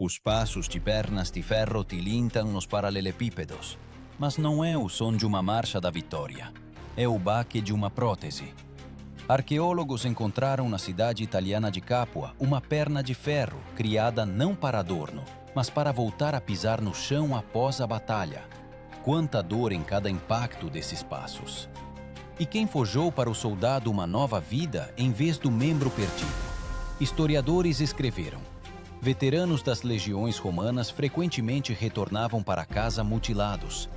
Os passos de pernas de ferro tilintam nos paralelepípedos, mas não é o som de uma marcha da vitória, é o baque de uma prótese. Arqueólogos encontraram na cidade italiana de Capua uma perna de ferro criada não para adorno, mas para voltar a pisar no chão após a batalha. Quanta dor em cada impacto desses passos! E quem forjou para o soldado uma nova vida em vez do membro perdido? Historiadores escreveram: veteranos das legiões romanas frequentemente retornavam para casa mutilados.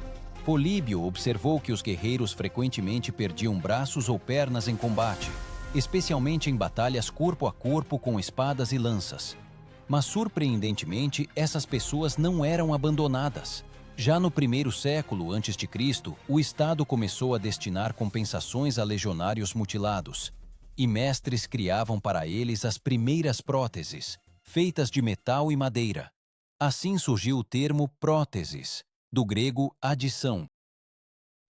Políbio observou que os guerreiros frequentemente perdiam braços ou pernas em combate, especialmente em batalhas corpo a corpo com espadas e lanças. Mas, surpreendentemente, essas pessoas não eram abandonadas. Já no primeiro século a.C., o Estado começou a destinar compensações a legionários mutilados, e mestres criavam para eles as primeiras próteses, feitas de metal e madeira. Assim surgiu o termo próteses, do grego adição.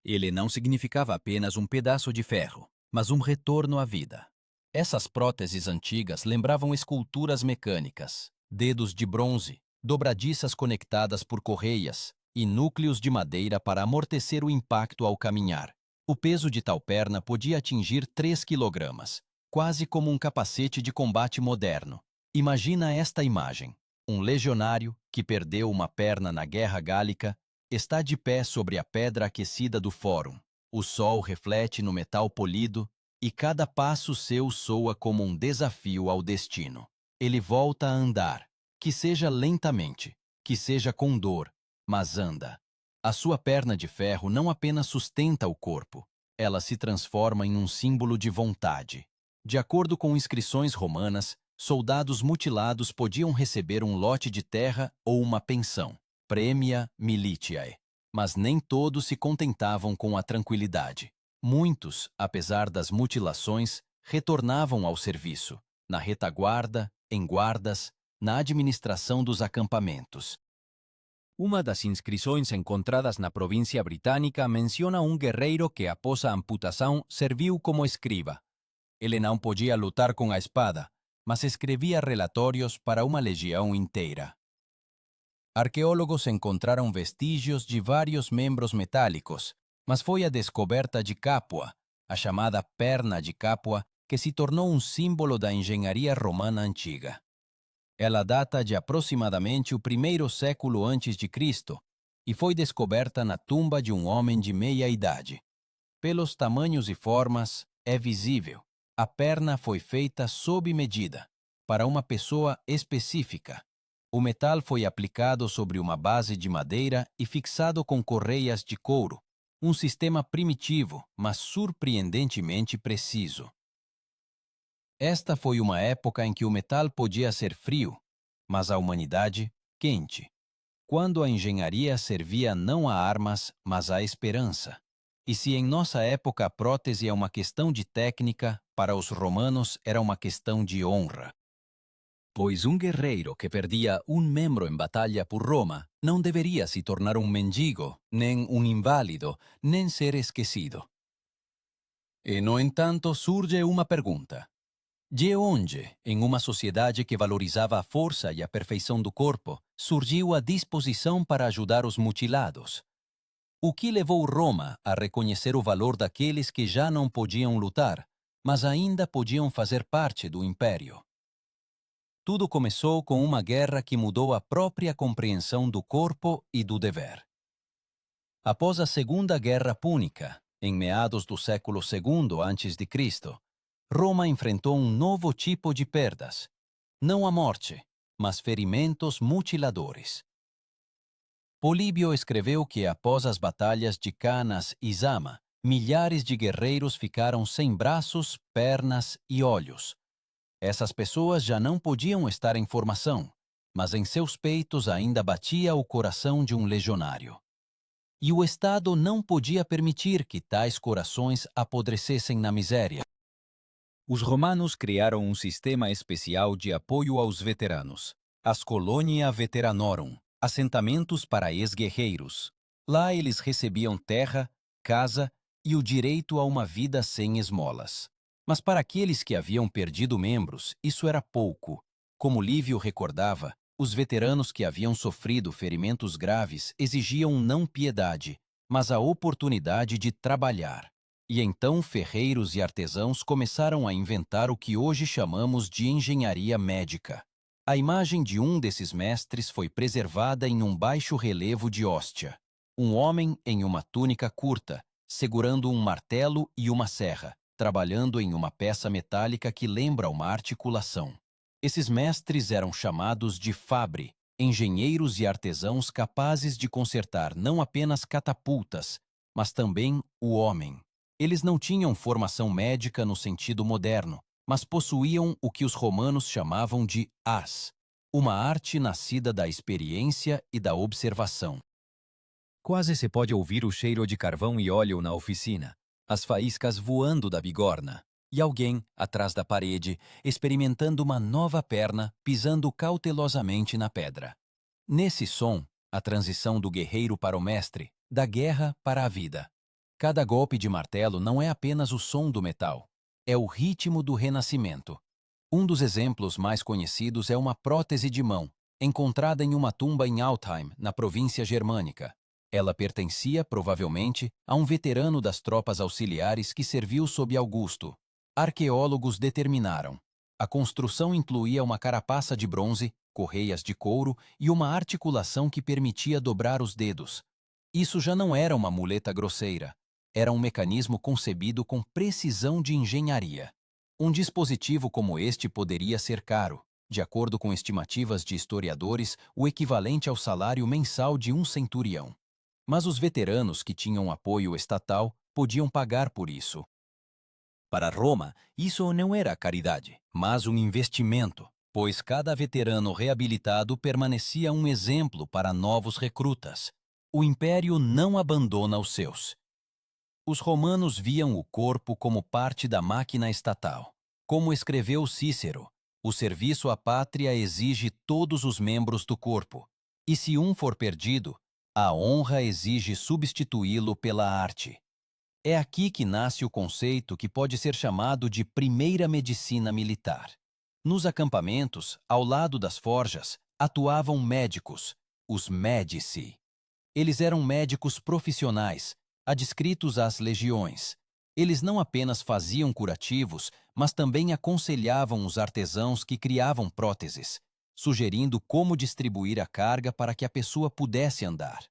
Ele não significava apenas um pedaço de ferro, mas um retorno à vida. Essas próteses antigas lembravam esculturas mecânicas, dedos de bronze, dobradiças conectadas por correias e núcleos de madeira para amortecer o impacto ao caminhar. O peso de tal perna podia atingir 3 quilogramas, quase como um capacete de combate moderno. Imagina esta imagem. Um legionário, que perdeu uma perna na Guerra Gálica, está de pé sobre a pedra aquecida do fórum. O sol reflete no metal polido e cada passo seu soa como um desafio ao destino. Ele volta a andar, que seja lentamente, que seja com dor, mas anda. A sua perna de ferro não apenas sustenta o corpo, ela se transforma em um símbolo de vontade. De acordo com inscrições romanas, soldados mutilados podiam receber um lote de terra ou uma pensão, premia militiae. Mas nem todos se contentavam com a tranquilidade. Muitos, apesar das mutilações, retornavam ao serviço, na retaguarda, em guardas, na administração dos acampamentos. Uma das inscrições encontradas na província britânica menciona um guerreiro que, após a amputação, serviu como escriba. Ele não podia lutar com a espada, mas escrevia relatórios para uma legião inteira. Arqueólogos encontraram vestígios de vários membros metálicos, mas foi a descoberta de Capua, a chamada perna de Capua, que se tornou um símbolo da engenharia romana antiga. Ela data de aproximadamente o primeiro século antes de Cristo e foi descoberta na tumba de um homem de meia idade. Pelos tamanhos e formas, é visível. A perna foi feita sob medida, para uma pessoa específica. O metal foi aplicado sobre uma base de madeira e fixado com correias de couro, um sistema primitivo, mas surpreendentemente preciso. Esta foi uma época em que o metal podia ser frio, mas a humanidade, quente. Quando a engenharia servia não a armas, mas à esperança. E se em nossa época a prótese é uma questão de técnica, para os romanos era uma questão de honra. Pois um guerreiro que perdia um membro em batalha por Roma não deveria se tornar um mendigo, nem um inválido, nem ser esquecido. E, no entanto, surge uma pergunta. De onde, em uma sociedade que valorizava a força e a perfeição do corpo, surgiu a disposição para ajudar os mutilados? O que levou Roma a reconhecer o valor daqueles que já não podiam lutar, mas ainda podiam fazer parte do império? Tudo começou com uma guerra que mudou a própria compreensão do corpo e do dever. Após a Segunda Guerra Púnica, em meados do século II a.C., Roma enfrentou um novo tipo de perdas. Não a morte, mas ferimentos mutiladores. Políbio escreveu que após as batalhas de Canas e Zama, milhares de guerreiros ficaram sem braços, pernas e olhos. Essas pessoas já não podiam estar em formação, mas em seus peitos ainda batia o coração de um legionário. E o Estado não podia permitir que tais corações apodrecessem na miséria. Os romanos criaram um sistema especial de apoio aos veteranos, as Colonia Veteranorum, assentamentos para ex-guerreiros. Lá eles recebiam terra, casa e o direito a uma vida sem esmolas. Mas para aqueles que haviam perdido membros, isso era pouco. Como Lívio recordava, Os veteranos que haviam sofrido ferimentos graves exigiam não piedade, mas a oportunidade de trabalhar. E então ferreiros e artesãos começaram a inventar o que hoje chamamos de engenharia médica. A imagem de um desses mestres foi preservada em um baixo relevo de Ostia. Um homem em uma túnica curta, segurando um martelo e uma serra, trabalhando em uma peça metálica que lembra uma articulação. Esses mestres eram chamados de fabre, engenheiros e artesãos capazes de consertar não apenas catapultas, mas também o homem. Eles não tinham formação médica no sentido moderno, mas possuíam o que os romanos chamavam de ars, uma arte nascida da experiência e da observação. Quase se pode ouvir o cheiro de carvão e óleo na oficina, as faíscas voando da bigorna, e alguém, atrás da parede, experimentando uma nova perna, pisando cautelosamente na pedra. Nesse som, a transição do guerreiro para o mestre, da guerra para a vida. Cada golpe de martelo não é apenas o som do metal, é o ritmo do renascimento. Um dos exemplos mais conhecidos é uma prótese de mão, encontrada em uma tumba em Altheim, na província germânica. Ela pertencia, provavelmente, a um veterano das tropas auxiliares que serviu sob Augusto. Arqueólogos determinaram. A construção incluía uma carapaça de bronze, correias de couro e uma articulação que permitia dobrar os dedos. Isso já não era uma muleta grosseira. Era um mecanismo concebido com precisão de engenharia. Um dispositivo como este poderia ser caro, de acordo com estimativas de historiadores, o equivalente ao salário mensal de um centurião. Mas os veteranos que tinham apoio estatal podiam pagar por isso. Para Roma, isso não era caridade, mas um investimento, pois cada veterano reabilitado permanecia um exemplo para novos recrutas. O império não abandona os seus. Os romanos viam o corpo como parte da máquina estatal. Como escreveu Cícero, o serviço à pátria exige todos os membros do corpo, e se um for perdido, a honra exige substituí-lo pela arte. É aqui que nasce o conceito que pode ser chamado de primeira medicina militar. Nos acampamentos, ao lado das forjas, atuavam médicos, os medici. Eles eram médicos profissionais, adscritos às legiões. Eles não apenas faziam curativos, mas também aconselhavam os artesãos que criavam próteses, sugerindo como distribuir a carga para que a pessoa pudesse andar.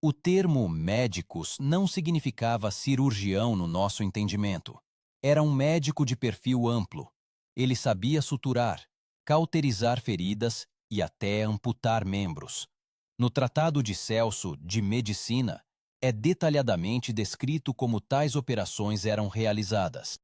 O termo médicos não significava cirurgião no nosso entendimento. Era um médico de perfil amplo. Ele sabia suturar, cauterizar feridas e até amputar membros. No Tratado de Celso de Medicina, é detalhadamente descrito como tais operações eram realizadas.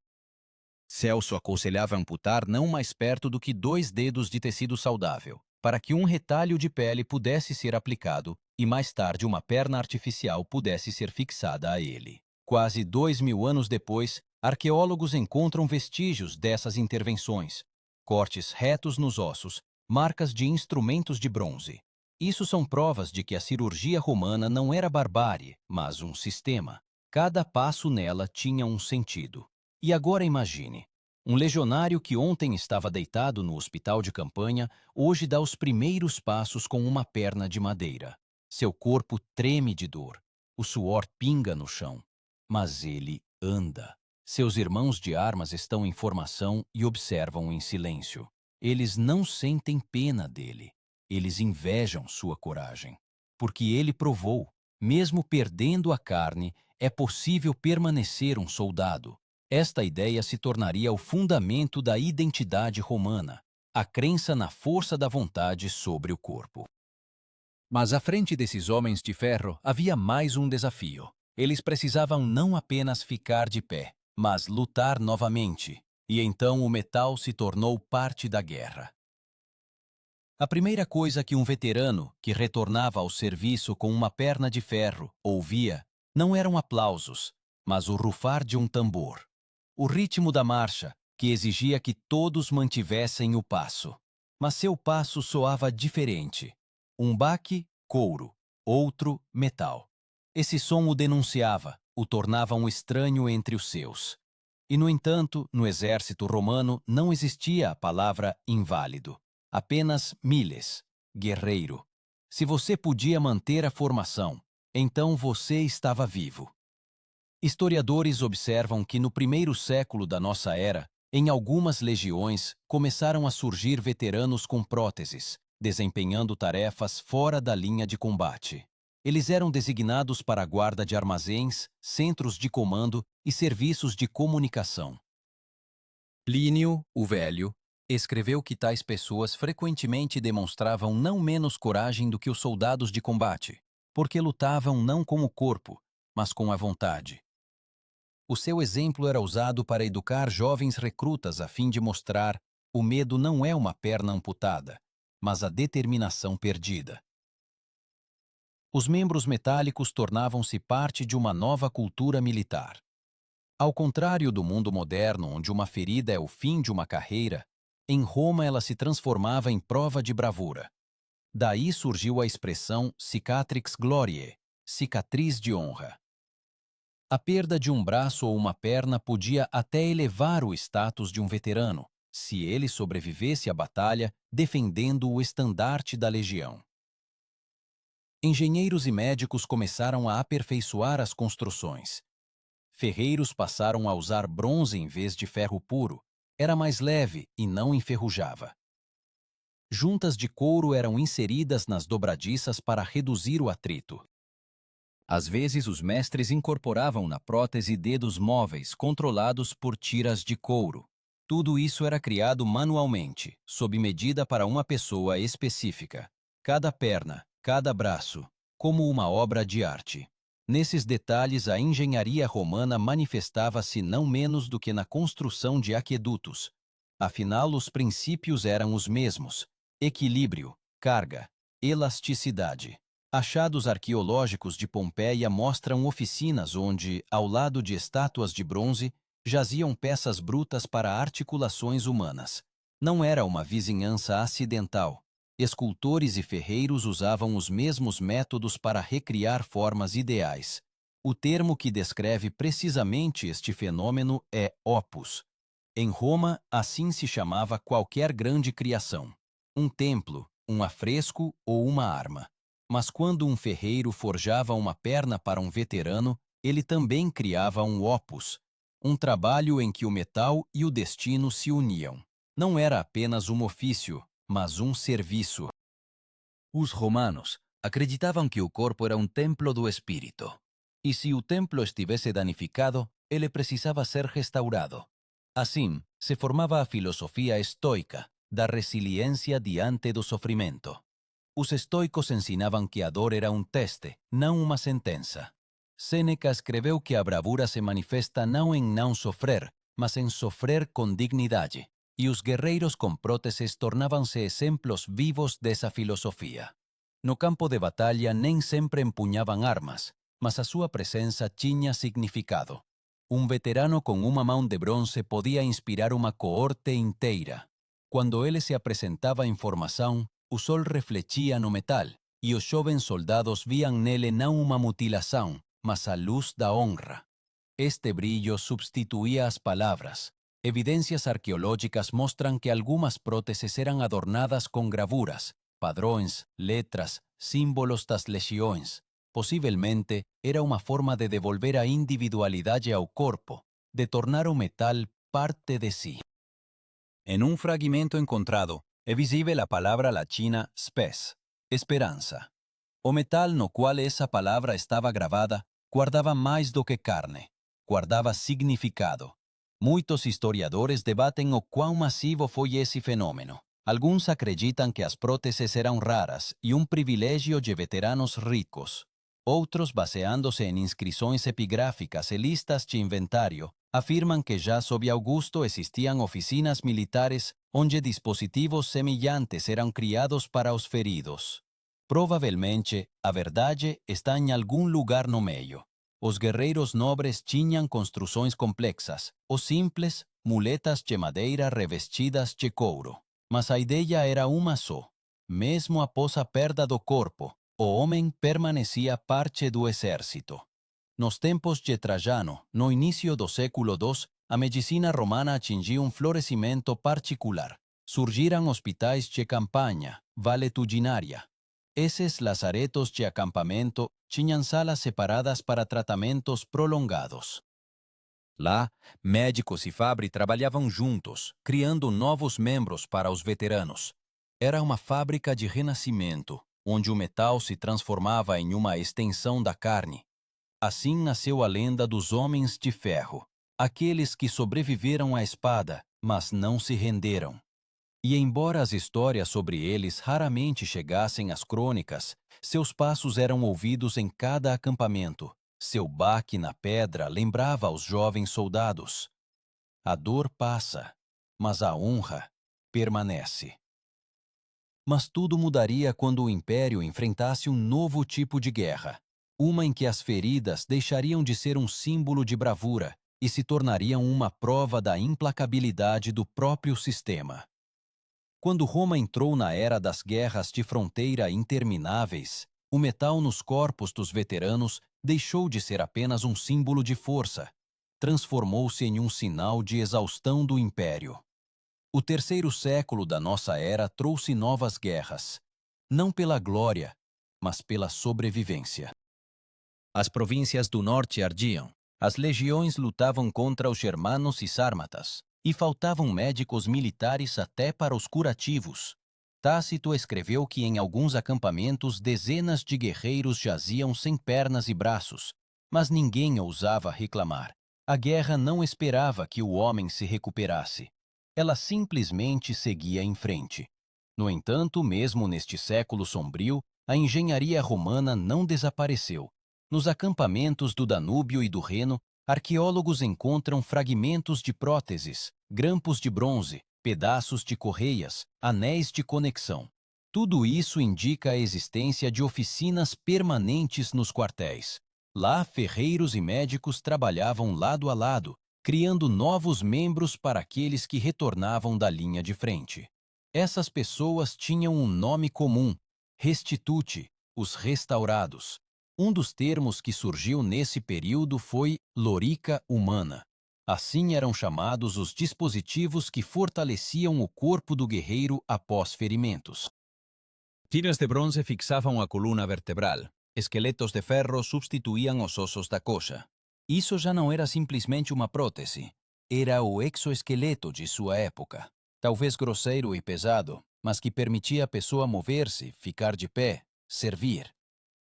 Celso aconselhava amputar não mais perto do que 2 dedos de tecido saudável, para que um retalho de pele pudesse ser aplicado e mais tarde uma perna artificial pudesse ser fixada a ele. Quase 2000 anos depois, arqueólogos encontram vestígios dessas intervenções, cortes retos nos ossos, marcas de instrumentos de bronze. Isso são provas de que a cirurgia romana não era barbárie, mas um sistema. Cada passo nela tinha um sentido. E agora imagine, um legionário que ontem estava deitado no hospital de campanha, hoje dá os primeiros passos com uma perna de madeira. Seu corpo treme de dor, o suor pinga no chão, mas ele anda. Seus irmãos de armas estão em formação e observam em silêncio. Eles não sentem pena dele. Eles invejam sua coragem, porque ele provou, mesmo perdendo a carne, é possível permanecer um soldado. Esta ideia se tornaria o fundamento da identidade romana, a crença na força da vontade sobre o corpo. Mas à frente desses homens de ferro havia mais um desafio. Eles precisavam não apenas ficar de pé, mas lutar novamente, e então o metal se tornou parte da guerra. A primeira coisa que um veterano, que retornava ao serviço com uma perna de ferro, ouvia, não eram aplausos, mas o rufar de um tambor. O ritmo da marcha, que exigia que todos mantivessem o passo. Mas seu passo soava diferente. Um baque, couro, outro, metal. Esse som o denunciava, o tornava um estranho entre os seus. E, no entanto, no exército romano não existia a palavra inválido. Apenas miles. guerreiro. Se você podia manter a formação, então você estava vivo. Historiadores observam que no primeiro século da nossa era, em algumas legiões, começaram a surgir veteranos com próteses, desempenhando tarefas fora da linha de combate. Eles eram designados para a guarda de armazéns, centros de comando e serviços de comunicação. Plínio, o Velho, escreveu que tais pessoas frequentemente demonstravam não menos coragem do que os soldados de combate, porque lutavam não com o corpo, mas com a vontade. O seu exemplo era usado para educar jovens recrutas a fim de mostrar: o medo não é uma perna amputada, mas a determinação perdida. Os membros metálicos tornavam-se parte de uma nova cultura militar. Ao contrário do mundo moderno, onde uma ferida é o fim de uma carreira, em Roma ela se transformava em prova de bravura. Daí surgiu a expressão cicatrix gloriae, cicatriz de honra. A perda de um braço ou uma perna podia até elevar o status de um veterano, se ele sobrevivesse à batalha defendendo o estandarte da legião. Engenheiros e médicos começaram a aperfeiçoar as construções. Ferreiros passaram a usar bronze em vez de ferro puro. Era mais leve e não enferrujava. Juntas de couro eram inseridas nas dobradiças para reduzir o atrito. Às vezes, os mestres incorporavam na prótese dedos móveis controlados por tiras de couro. Tudo isso era criado manualmente, sob medida para uma pessoa específica. Cada perna, cada braço, como uma obra de arte. Nesses detalhes, a engenharia romana manifestava-se não menos do que na construção de aquedutos. Afinal, os princípios eram os mesmos: equilíbrio, carga, elasticidade. Achados arqueológicos de Pompeia mostram oficinas onde, ao lado de estátuas de bronze, jaziam peças brutas para articulações humanas. Não era uma vizinhança acidental. Escultores e ferreiros usavam os mesmos métodos para recriar formas ideais. O termo que descreve precisamente este fenômeno é opus. Em Roma, assim se chamava qualquer grande criação: um templo, um afresco ou uma arma. Mas quando um ferreiro forjava uma perna para um veterano, ele também criava um opus, um trabalho em que o metal e o destino se uniam. Não era apenas um ofício, mas um serviço. Os romanos acreditavam que o corpo era um templo do espírito, e se o templo estivesse danificado, ele precisava ser restaurado. Assim, se formava a filosofia estoica, da resiliência diante do sofrimento. Os estoicos ensinavam que a dor era um teste, não uma sentença. Sêneca escreveu que a bravura se manifesta não em não sofrer, mas em sofrer com dignidade. E os guerreiros com próteses tornavam-se exemplos vivos dessa filosofia. No campo de batalha nem sempre empunhavam armas, mas a sua presença tinha significado. Um veterano com uma mão de bronze podia inspirar uma coorte inteira. Quando ele se apresentava em formação, o sol refletia no metal, e os jovens soldados viam nele não uma mutilação, mas a luz da honra. Este brilho substituía as palavras. Evidências arqueológicas mostram que algumas próteses eram adornadas com gravuras, padrões, letras, símbolos das legiões. Possivelmente, era uma forma de devolver a individualidade ao corpo, de tornar o metal parte de si. En un fragmento encontrado, é visível a palavra latina spes, esperança. O metal no qual essa palavra estava gravada guardava mais do que carne, guardava significado. Muitos historiadores debatem o quão massivo foi esse fenômeno. Alguns acreditam que as próteses eram raras e um privilégio de veteranos ricos. Outros, baseando-se em inscrições epigráficas e listas de inventário, afirmam que já sob Augusto existiam oficinas militares onde dispositivos semelhantes eram criados para os feridos. Provavelmente, a verdade está em algum lugar no meio. Os guerreiros nobres tinham construções complexas, os simples, muletas de madeira revestidas de couro. Mas a ideia era uma só. Mesmo após a perda do corpo, o homem permanecia parte do exército. Nos tempos de Trajano, no início do século II, a medicina romana atingiu um florescimento particular. Surgiram hospitais de campanha, valetudinaria. Esses lazaretos de acampamento tinham salas separadas para tratamentos prolongados. Lá, médicos e Fabbri trabalhavam juntos, criando novos membros para os veteranos. Era uma fábrica de renascimento, onde o metal se transformava em uma extensão da carne. Assim nasceu a lenda dos Homens de Ferro, aqueles que sobreviveram à espada, mas não se renderam. E embora as histórias sobre eles raramente chegassem às crônicas, seus passos eram ouvidos em cada acampamento. Seu baque na pedra lembrava aos jovens soldados. A dor passa, mas a honra permanece. Mas tudo mudaria quando o Império enfrentasse um novo tipo de guerra, uma em que as feridas deixariam de ser um símbolo de bravura e se tornariam uma prova da implacabilidade do próprio sistema. Quando Roma entrou na era das guerras de fronteira intermináveis, o metal nos corpos dos veteranos deixou de ser apenas um símbolo de força, transformou-se em um sinal de exaustão do Império. O terceiro século da nossa era trouxe novas guerras, não pela glória, mas pela sobrevivência. As províncias do norte ardiam, as legiões lutavam contra os germanos e sármatas, e faltavam médicos militares até para os curativos. Tácito escreveu que em alguns acampamentos dezenas de guerreiros jaziam sem pernas e braços, mas ninguém ousava reclamar. A guerra não esperava que o homem se recuperasse. Ela simplesmente seguia em frente. No entanto, mesmo neste século sombrio, a engenharia romana não desapareceu. Nos acampamentos do Danúbio e do Reno, arqueólogos encontram fragmentos de próteses, grampos de bronze, pedaços de correias, anéis de conexão. Tudo isso indica a existência de oficinas permanentes nos quartéis. Lá, ferreiros e médicos trabalhavam lado a lado, criando novos membros para aqueles que retornavam da linha de frente. Essas pessoas tinham um nome comum: restituti, os restaurados. Um dos termos que surgiu nesse período foi lorica humana. Assim eram chamados os dispositivos que fortaleciam o corpo do guerreiro após ferimentos. Tiras de bronze fixavam a coluna vertebral. Esqueletos de ferro substituíam os ossos da coxa. Isso já não era simplesmente uma prótese. Era o exoesqueleto de sua época. Talvez grosseiro e pesado, mas que permitia a pessoa mover-se, ficar de pé, servir.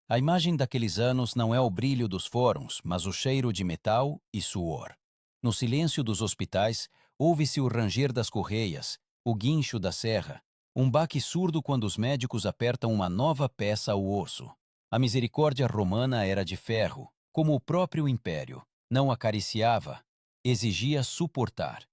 A imagem daqueles anos não é o brilho dos fóruns, mas o cheiro de metal e suor. No silêncio dos hospitais, ouve-se o ranger das correias, o guincho da serra, um baque surdo quando os médicos apertam uma nova peça ao osso. A misericórdia romana era de ferro, como o próprio império. Não acariciava, exigia suportar.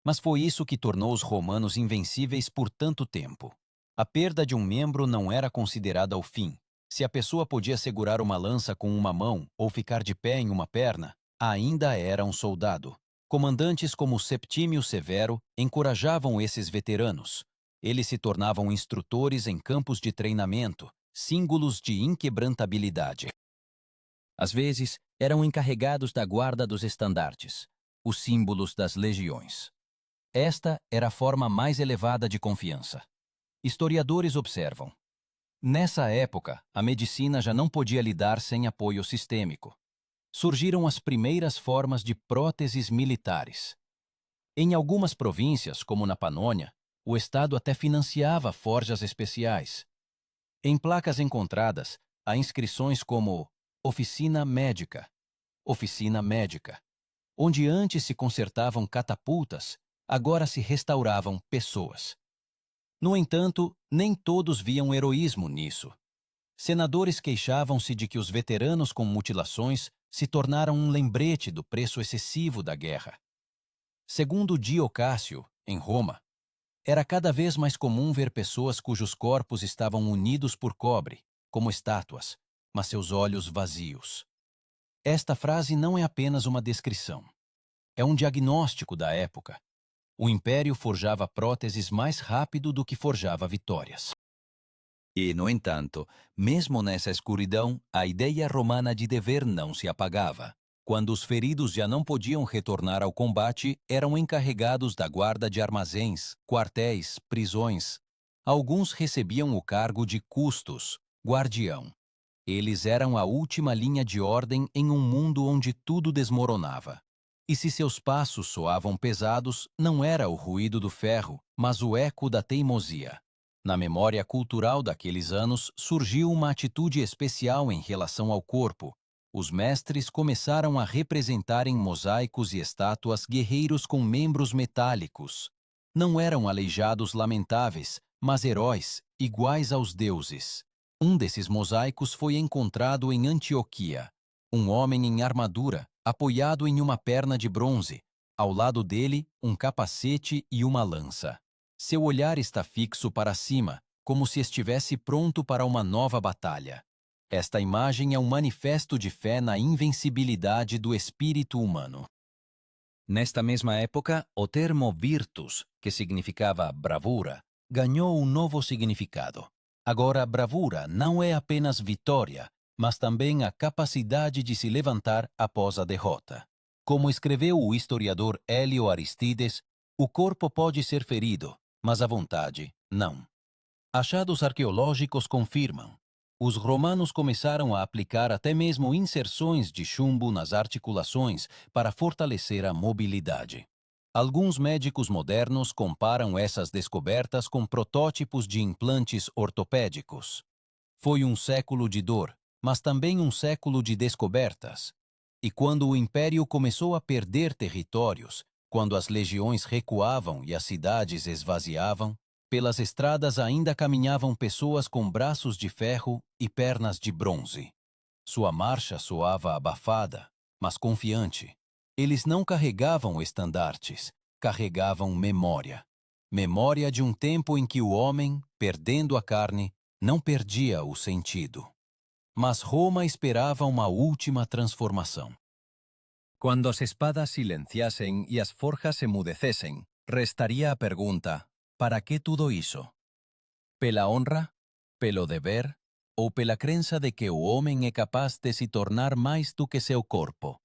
Mas foi isso que tornou os romanos invencíveis por tanto tempo. A perda de um membro não era considerada o fim. Se a pessoa podia segurar uma lança com uma mão ou ficar de pé em uma perna, ainda era um soldado. Comandantes como Septímio Severo encorajavam esses veteranos. Eles se tornavam instrutores em campos de treinamento, símbolos de inquebrantabilidade. Às vezes, eram encarregados da guarda dos estandartes, os símbolos das legiões. Esta era a forma mais elevada de confiança. Historiadores observam: nessa época, a medicina já não podia lidar sem apoio sistêmico. Surgiram as primeiras formas de próteses militares. Em algumas províncias, como na Panônia, o Estado até financiava forjas especiais. Em placas encontradas, há inscrições como Oficina Médica, onde antes se consertavam catapultas, agora se restauravam pessoas. No entanto, nem todos viam heroísmo nisso. Senadores queixavam-se de que os veteranos com mutilações se tornaram um lembrete do preço excessivo da guerra. Segundo Dio Cássio, em Roma, era cada vez mais comum ver pessoas cujos corpos estavam unidos por cobre, como estátuas, mas seus olhos vazios. Esta frase não é apenas uma descrição. É um diagnóstico da época. O Império forjava próteses mais rápido do que forjava vitórias. E, no entanto, mesmo nessa escuridão, a ideia romana de dever não se apagava. Quando os feridos já não podiam retornar ao combate, eram encarregados da guarda de armazéns, quartéis, prisões. Alguns recebiam o cargo de custos, guardião. Eles eram a última linha de ordem em um mundo onde tudo desmoronava. E se seus passos soavam pesados, não era o ruído do ferro, mas o eco da teimosia. Na memória cultural daqueles anos, surgiu uma atitude especial em relação ao corpo. Os mestres começaram a representar em mosaicos e estátuas guerreiros com membros metálicos. Não eram aleijados lamentáveis, mas heróis, iguais aos deuses. Um desses mosaicos foi encontrado em Antioquia. Um homem em armadura, apoiado em uma perna de bronze. Ao lado dele, um capacete e uma lança. Seu olhar está fixo para cima, como se estivesse pronto para uma nova batalha. Esta imagem é um manifesto de fé na invencibilidade do espírito humano. Nesta mesma época, o termo virtus, que significava bravura, ganhou um novo significado. Agora, bravura não é apenas vitória, mas também a capacidade de se levantar após a derrota. Como escreveu o historiador Hélio Aristides, o corpo pode ser ferido, mas a vontade, não. Achados arqueológicos confirmam. Os romanos começaram a aplicar até mesmo inserções de chumbo nas articulações para fortalecer a mobilidade. Alguns médicos modernos comparam essas descobertas com protótipos de implantes ortopédicos. Foi um século de dor, mas também um século de descobertas. E quando o Império começou a perder territórios, quando as legiões recuavam e as cidades esvaziavam, pelas estradas ainda caminhavam pessoas com braços de ferro e pernas de bronze. Sua marcha soava abafada, mas confiante. Eles não carregavam estandartes, carregavam memória. Memória de um tempo em que o homem, perdendo a carne, não perdia o sentido. Mas Roma esperava uma última transformação. Quando as espadas silenciassem e as forjas emudecessem, restaria a pergunta: para que tudo isso? Pela honra? Pelo dever? Ou pela crença de que o homem é capaz de se tornar mais do que seu corpo?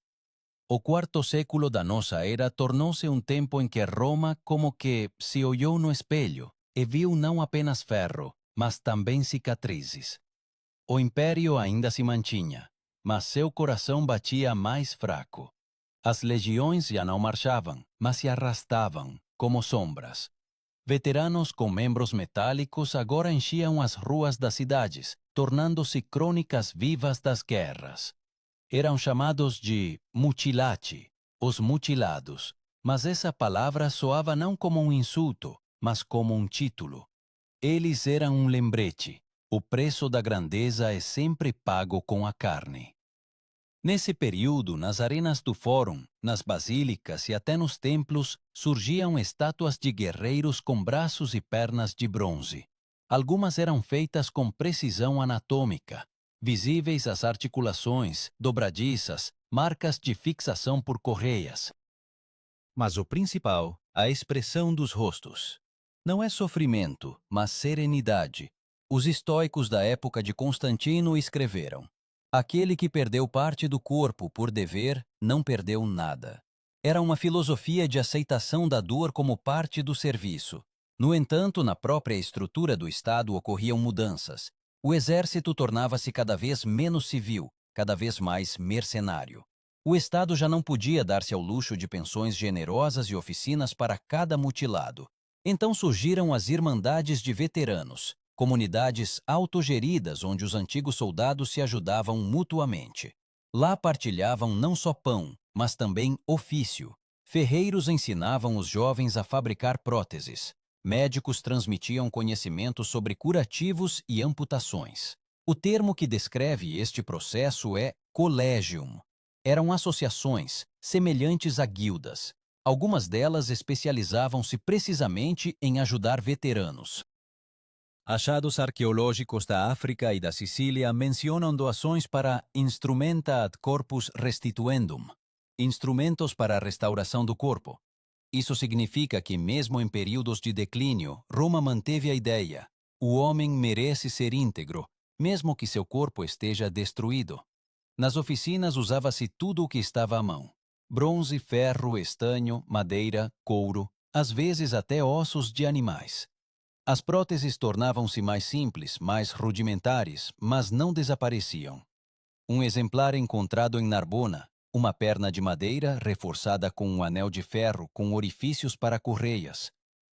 O quarto século da nossa era tornou-se um tempo em que Roma como que se olhou no espelho e viu não apenas ferro, mas também cicatrizes. O império ainda se mantinha, mas seu coração batia mais fraco. As legiões já não marchavam, mas se arrastavam, como sombras. Veteranos com membros metálicos agora enchiam as ruas das cidades, tornando-se crônicas vivas das guerras. Eram chamados de mutilati, os mutilados, mas essa palavra soava não como um insulto, mas como um título. Eles eram um lembrete. O preço da grandeza é sempre pago com a carne. Nesse período, nas arenas do fórum, nas basílicas e até nos templos, surgiam estátuas de guerreiros com braços e pernas de bronze. Algumas eram feitas com precisão anatômica, visíveis as articulações, dobradiças, marcas de fixação por correias. Mas o principal, a expressão dos rostos. Não é sofrimento, mas serenidade. Os estoicos da época de Constantino escreveram: aquele que perdeu parte do corpo por dever, não perdeu nada. Era uma filosofia de aceitação da dor como parte do serviço. No entanto, na própria estrutura do Estado ocorriam mudanças. O exército tornava-se cada vez menos civil, cada vez mais mercenário. O Estado já não podia dar-se ao luxo de pensões generosas e oficinas para cada mutilado. Então surgiram as Irmandades de Veteranos, comunidades autogeridas onde os antigos soldados se ajudavam mutuamente. Lá partilhavam não só pão, mas também ofício. Ferreiros ensinavam os jovens a fabricar próteses. Médicos transmitiam conhecimento sobre curativos e amputações. O termo que descreve este processo é collegium. Eram associações, semelhantes a guildas. Algumas delas especializavam-se precisamente em ajudar veteranos. Achados arqueológicos da África e da Sicília mencionam doações para instrumenta ad corpus restituendum, instrumentos para a restauração do corpo. Isso significa que, mesmo em períodos de declínio, Roma manteve a ideia: o homem merece ser íntegro, mesmo que seu corpo esteja destruído. Nas oficinas usava-se tudo o que estava à mão: bronze, ferro, estanho, madeira, couro, às vezes até ossos de animais. As próteses tornavam-se mais simples, mais rudimentares, mas não desapareciam. Um exemplar encontrado em Narbona, uma perna de madeira reforçada com um anel de ferro com orifícios para correias.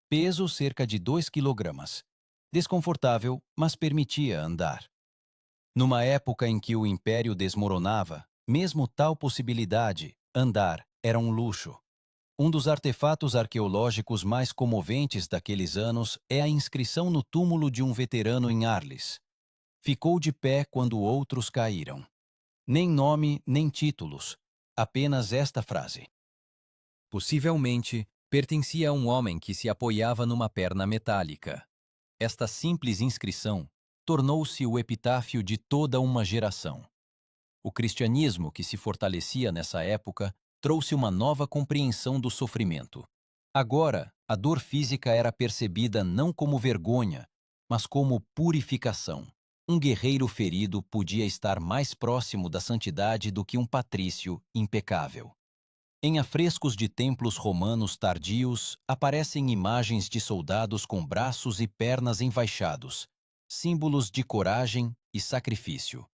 Peso cerca de 2 quilogramas. Desconfortável, mas permitia andar. Numa época em que o império desmoronava, mesmo tal possibilidade, andar, era um luxo. Um dos artefatos arqueológicos mais comoventes daqueles anos é a inscrição no túmulo de um veterano em Arles. Ficou de pé quando outros caíram. Nem nome, nem títulos, apenas esta frase. Possivelmente, pertencia a um homem que se apoiava numa perna metálica. Esta simples inscrição tornou-se o epitáfio de toda uma geração. O cristianismo, que se fortalecia nessa época, trouxe uma nova compreensão do sofrimento. Agora, a dor física era percebida não como vergonha, mas como purificação. Um guerreiro ferido podia estar mais próximo da santidade do que um patrício impecável. Em afrescos de templos romanos tardios, aparecem imagens de soldados com braços e pernas enfaixados, símbolos de coragem e sacrifício.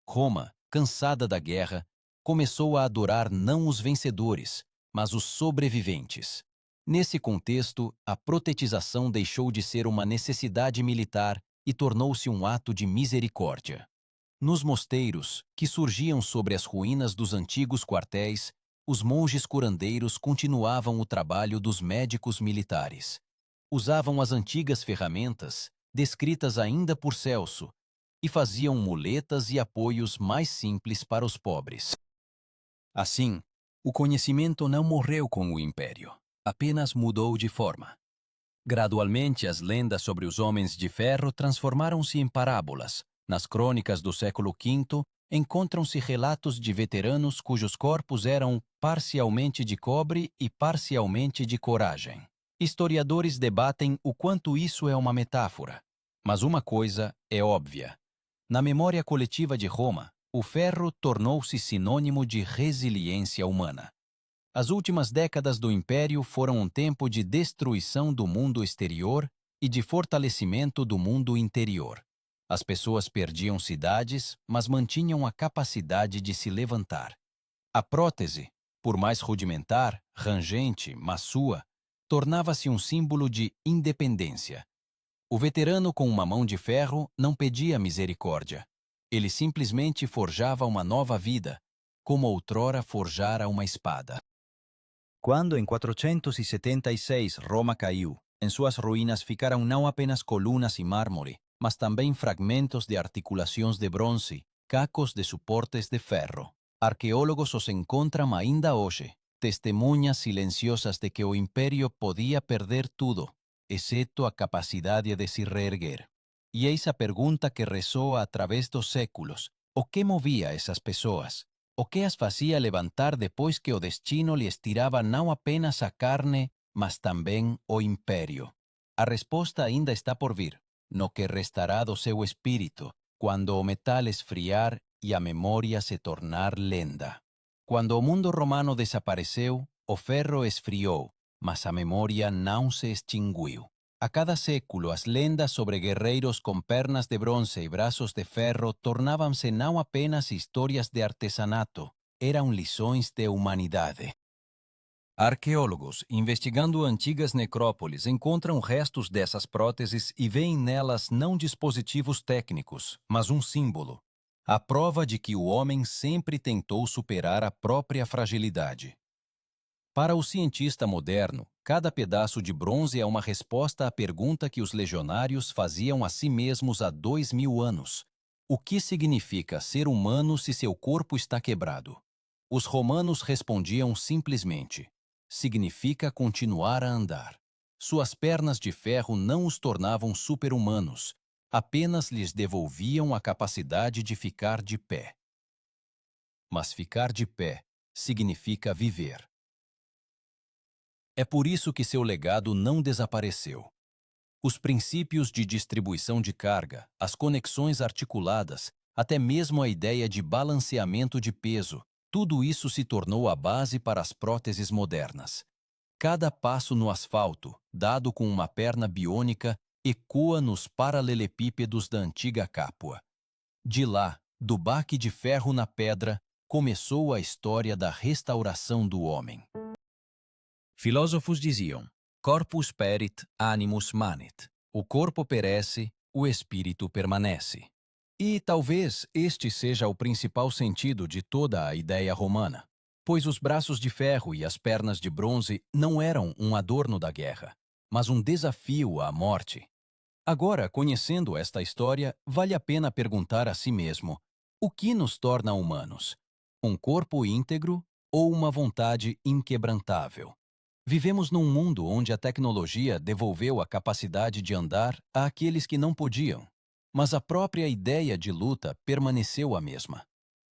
Roma, cansada da guerra, começou a adorar não os vencedores, mas os sobreviventes. Nesse contexto, a protetização deixou de ser uma necessidade militar e tornou-se um ato de misericórdia. Nos mosteiros, que surgiam sobre as ruínas dos antigos quartéis, os monges curandeiros continuavam o trabalho dos médicos militares. Usavam as antigas ferramentas, descritas ainda por Celso, e faziam muletas e apoios mais simples para os pobres. Assim, o conhecimento não morreu com o império, apenas mudou de forma. Gradualmente, as lendas sobre os homens de ferro transformaram-se em parábolas. Nas crônicas do século V, encontram-se relatos de veteranos cujos corpos eram parcialmente de cobre e parcialmente de coragem. Historiadores debatem o quanto isso é uma metáfora. Mas uma coisa é óbvia. Na memória coletiva de Roma, o ferro tornou-se sinônimo de resiliência humana. As últimas décadas do Império foram um tempo de destruição do mundo exterior e de fortalecimento do mundo interior. As pessoas perdiam cidades, mas mantinham a capacidade de se levantar. A prótese, por mais rudimentar, rangente, maçua, tornava-se um símbolo de independência. O veterano com uma mão de ferro não pedia misericórdia. Ele simplesmente forjava uma nova vida, como outrora forjara uma espada. Quando em 476 Roma caiu, em suas ruínas ficaram não apenas colunas e mármore, mas também fragmentos de articulações de bronze, cacos de suportes de ferro. Arqueólogos os encontram ainda hoje, testemunhas silenciosas de que o império podia perder tudo, exceto a capacidade de se reerguer. E eis a pergunta que ressoa a través dos séculos: o que movia essas pessoas? O que as fazia levantar depois que o destino lhes tirava não apenas a carne, mas também o império? A resposta ainda está por vir, no que restará do seu espírito, quando o metal esfriar e a memória se tornar lenda. Quando o mundo romano desapareceu, o ferro esfriou, mas a memória não se extinguiu. A cada século, as lendas sobre guerreiros com pernas de bronze e braços de ferro tornavam-se não apenas histórias de artesanato, eram lições de humanidade. Arqueólogos, investigando antigas necrópolis, encontram restos dessas próteses e veem nelas não dispositivos técnicos, mas um símbolo. A prova de que o homem sempre tentou superar a própria fragilidade. Para o cientista moderno, cada pedaço de bronze é uma resposta à pergunta que os legionários faziam a si mesmos há 2000 anos. O que significa ser humano se seu corpo está quebrado? Os romanos respondiam simplesmente: significa continuar a andar. Suas pernas de ferro não os tornavam super-humanos, apenas lhes devolviam a capacidade de ficar de pé. Mas ficar de pé significa viver. É por isso que seu legado não desapareceu. Os princípios de distribuição de carga, as conexões articuladas, até mesmo a ideia de balanceamento de peso, tudo isso se tornou a base para as próteses modernas. Cada passo no asfalto, dado com uma perna biônica, ecoa nos paralelepípedos da antiga Capua. De lá, do baque de ferro na pedra, começou a história da restauração do homem. Filósofos diziam: corpus perit, animus manet. O corpo perece, o espírito permanece. E talvez este seja o principal sentido de toda a ideia romana, pois os braços de ferro e as pernas de bronze não eram um adorno da guerra, mas um desafio à morte. Agora, conhecendo esta história, vale a pena perguntar a si mesmo: o que nos torna humanos? Um corpo íntegro ou uma vontade inquebrantável? Vivemos num mundo onde a tecnologia devolveu a capacidade de andar àqueles que não podiam, mas a própria ideia de luta permaneceu a mesma.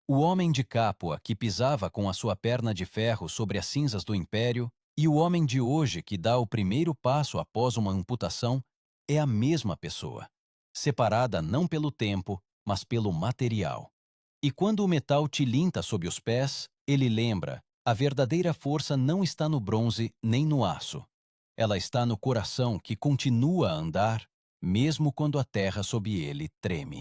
O homem de Capua que pisava com a sua perna de ferro sobre as cinzas do império e o homem de hoje que dá o primeiro passo após uma amputação é a mesma pessoa, separada não pelo tempo, mas pelo material. E quando o metal tilinta sob os pés, ele lembra: a verdadeira força não está no bronze nem no aço. Ela está no coração que continua a andar, mesmo quando a terra sob ele treme.